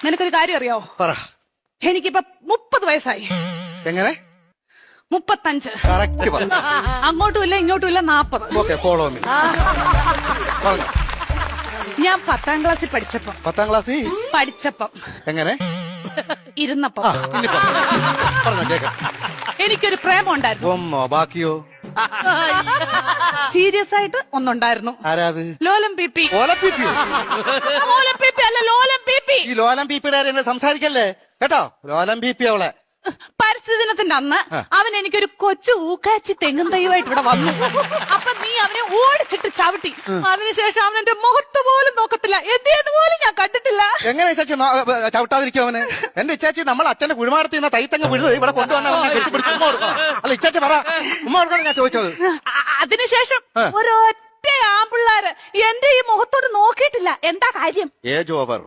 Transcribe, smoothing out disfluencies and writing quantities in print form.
നിനക്കൊരു കാര്യം അറിയോ? പറ. എനിക്കിപ്പോ 30 വയസ്സായി. എങ്ങനെ? 35. കറക്റ്റ് പറ. അങ്ങോട്ടും ഇല്ല ഇങ്ങോട്ടും ഇല്ല 40. Okay, follow me. പറഞ്ഞു. ഞാൻ 10ാം ക്ലാസ്സിൽ പഠിച്ചപ്പം 10ാം ക്ലാസ്സിൽ എങ്ങനെ ഇരുന്നപ്പം ഇനി പറഞ്ഞോ കേക്കാം. എനിക്കൊരു പ്രേമം ഉണ്ടായിരുന്നു. ഒന്നോ ബാക്കിയോ? സീരിയസ് ആയിട്ട് ഒന്നുണ്ടായിരുന്നു. ആരാത്? ലോലം പി. ലോലം പി. ലോലം പി അല്ല, ലോലം പി. ഈ ലോലം പീപ്പിയുടെ എന്നെ സംസാരിക്കല്ലേ കേട്ടോ. ലോലം പി അവളെ പരിസ്ഥിതി ദിനത്തിന്റെ അന്ന് അവൻ എനിക്കൊരു കൊച്ചു ഊക്കാച്ചി തെങ്ങും തൈവായിട്ട് ഇവിടെ വന്നു. അപ്പൊ നീ അവനെ ഓടിച്ചിട്ട് ചവിട്ടി. അതിനുശേഷം അവൻ എന്റെ മുഖത്ത് പോലും നോക്കത്തില്ല. എന്ത് പോലും ഞാൻ കണ്ടിട്ടില്ല. എങ്ങനെ ചേച്ചി ചവിട്ടാതിരിക്കും അവന്? എന്റെ ഇച്ചാച്ചി നമ്മൾ അച്ഛന്റെ കുഴിമാടത്തിൽ നിന്ന് തൈത്തങ്ങ് വിഴുത് ഇവിടെ കൊണ്ടുവന്ന അല്ല ഇച്ചാച്ചി പറ, ഉമ്മ കൊടുക്കണം ഞാൻ ചോദിച്ചത്. അതിനുശേഷം ഒരൊറ്റ ആമ്പിള്ളാര് എന്റെ ഈ മുഖത്തോട് നോക്കിയിട്ടില്ല. എന്താ കാര്യം? Age over.